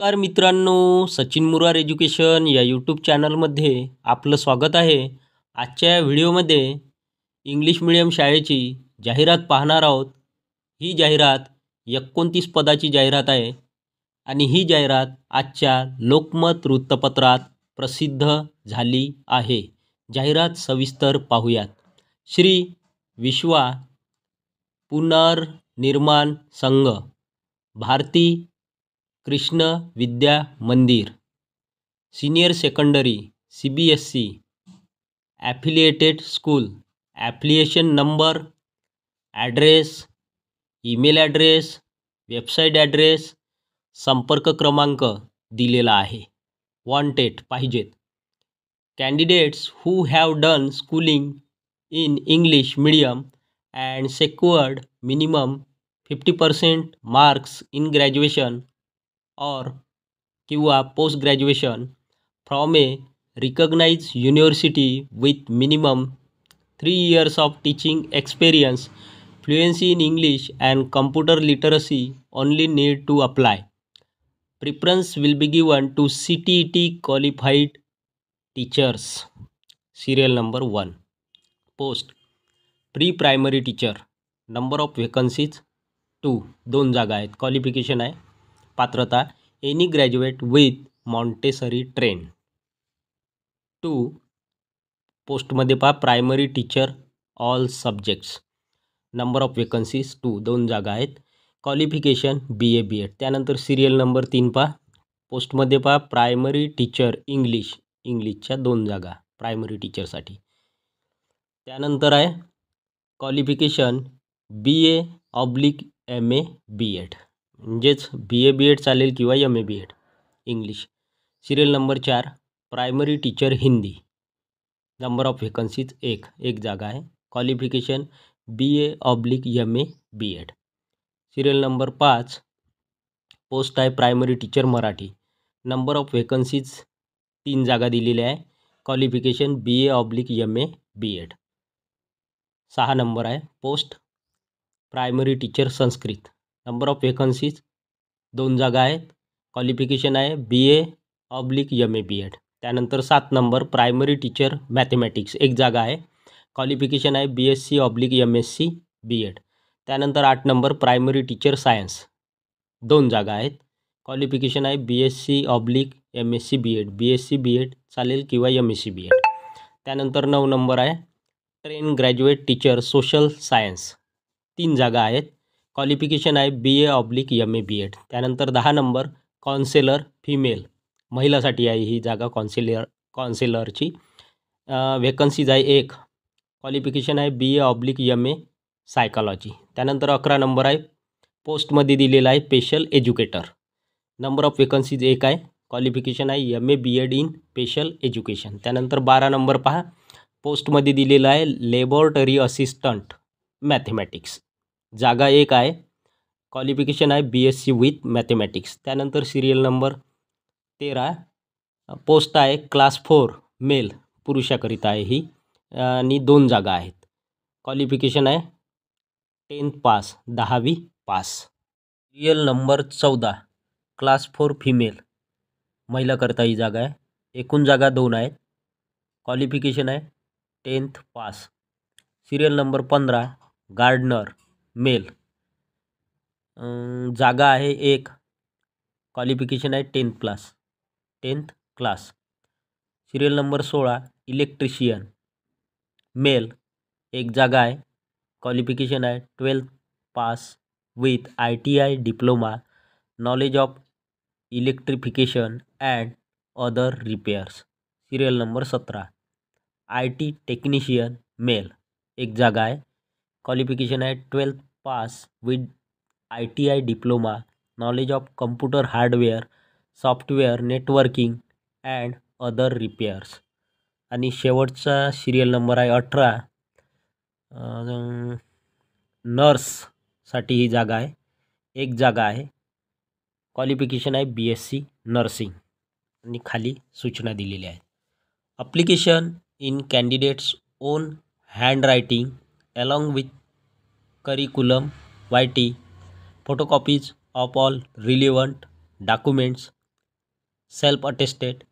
नमस्कार मित्रांनो, सचिन मुरार एज्युकेशन या यूट्यूब चॅनलमध्ये आपलं स्वागत आहे. आजच्या या व्हिडिओमध्ये इंग्लिश मीडियम शाळेची जाहिरात पाहणार आहोत. ही जाहिरात 29 पदाची जाहिरात आहे आणि ही जाहिरात आजच्या लोकमत वृत्तपत्रात प्रसिद्ध झाली आहे. जाहिरात सविस्तर पाहूयात. श्री विश्वा पुनर्निर्माण संघ, Bharti Krishna Vidya Mandir, senior secondary, CBSE, affiliated school, application number, address, email address, website address, संपर्क क्रमांक दिलेला आहे. वॉन्टेड पाहिजेत. Candidates who have done schooling in English medium and secured minimum 50% marks in graduation और किंवा post graduation from a recognise university with minimum 3 years of teaching experience, fluency in English and computer literacy only need to apply. Preference will be given to CTET qualified teachers. Serial number 1. Post pre primary teacher. Number of vacancies 2. 2 जागा आहेत. Qualification आहे, पात्रता any graduate with Montessori train. 2. पोस्टमध्ये पहा primary teacher all subjects. Number of vacancies 2. 2 जागा आहेत. Qualification BA BEd. त्यानंतर serial number 3 पहा. पोस्टमध्ये पहा प्रायमरी टीचर इंग्लिशच्या 2 जागा प्रायमरी टीचरसाठी. त्यानंतर आहे क्वालिफिकेशन BA/MA BEd, म्हणजेच BA BEd चालेल किंवा MA BEd English. Serial number 4 primary teacher Hindi. Number of vacancies 1 जागा आहे. Qualification BA/MA BEd. Serial number 5 post आहे primary teacher Marathi. Number of vacancies 3 जागा दिलेल्या आहे. Qualification BA/MA BEd. 6 नंबर आहे post primary teacher Sanskrit. Number of vacancies 2 जागा आहेत. क्वालिफिकेशन आहे BA/MA BEd. त्यानंतर 7 नंबर प्रायमरी टीचर मॅथमॅटिक्स 1 जागा आहे. क्वालिफिकेशन आहे BSc/MSc BEd. त्यानंतर 8 नंबर प्रायमरी टीचर सायन्स 2 जागा आहेत. क्वालिफिकेशन आहे BSc/MSc BEd. BSc BEd चालेल किंवा MSc BEd. त्यानंतर 9 नंबर आहे train graduate teacher social science 3 जागा आहेत. क्वालिफिकेशन आहे BA/MA BEd. त्यानंतर 10 नंबर काउन्सिलर फिमेल, महिलासाठी आहे ही जागा काउन्सिलरची. वेकन्सीज आहे 1. क्वालिफिकेशन आहे BA/MA सायकॉलॉजी. त्यानंतर 11 नंबर आहे पोस्टमध्ये दिलेला आहे special educator. Number of vacancies 1 आहे. क्वालिफिकेशन आहे MA BEd in special education. त्यानंतर 12 नंबर पहा पोस्टमध्ये दिलेला आहे लॅबोरेटरी असिस्टंट मॅथमॅटिक्स. जागा 1 आहे. क्वालिफिकेशन आहे BSc विथ मॅथमॅटिक्स. त्यानंतर सिरियल नंबर 13 पोस्ट आहे क्लास 4 मेल, पुरुषाकरिता आहे ही आणि 2 जागा आहेत. क्वालिफिकेशन आहे 10th पास, 10वी pass. Serial number 14 class 4 female, महिलाकरता ही जागा आहे. एकूण जागा 2 आहेत. क्वालिफिकेशन आहे 10th pass. Serial number 15 gardener male, जागा आहे 1. क्वालिफिकेशन आहे 10th class. Serial number 16 electrician male, 1 जागा आहे. क्वालिफिकेशन आहे 12th pass with ITI diploma, knowledge of electrification and other repairs. Serial number 17 IT technician male, 1 जागा आहे. Qualification आहे 12th pass with ITI diploma, knowledge of computer hardware, software networking and other repairs. आणि शेवटचा serial number आहे 18 नर्ससाठी ही जागा आहे. 1 जागा आहे. क्वालिफिकेशन आहे BSc नर्सिंग आणि खाली सूचना दिलेल्या आहेत. Application in candidates on handwriting along with curriculum YT, photocopies of all relevant documents self-attested,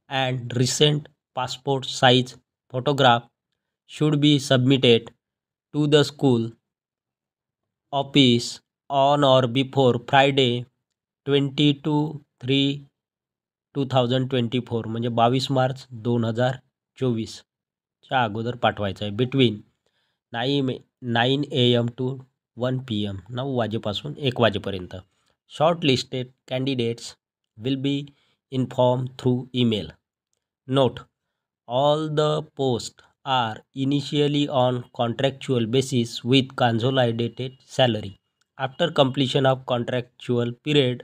and recent passport size photograph should be submitted to the school office on or before Friday 22/3/2024 म्हणजे 22 मार्च 2024 च्या अगोदर पाठवायचं आहे. Between 9 AM to 1 PM 9 वाजेपासून 1 वाजेपर्यंत. Short listed candidates will be inform through email. Note, all the posts are initially on contractual basis with consolidated salary. After completion of contractual period,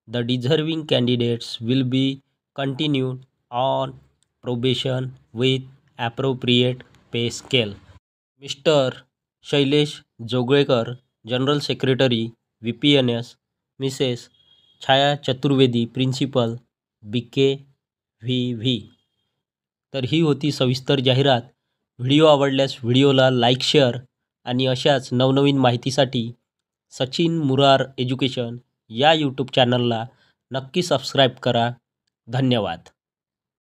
the deserving candidates will be continued on probation with appropriate pay scale. Mister Shailesh Joglekar, general secretary VPNS. Missus Chhaya Chaturvedi, principal BKVV. तर ही होती सविस्तर जाहिरात. Video आवडल्यास व्हिडिओला like, share आणि अशाच नवनवीन माहितीसाठी सचिन मुरार एज्युकेशन या यूट्यूब चॅनलला नक्की सबस्क्राईब करा. धन्यवाद.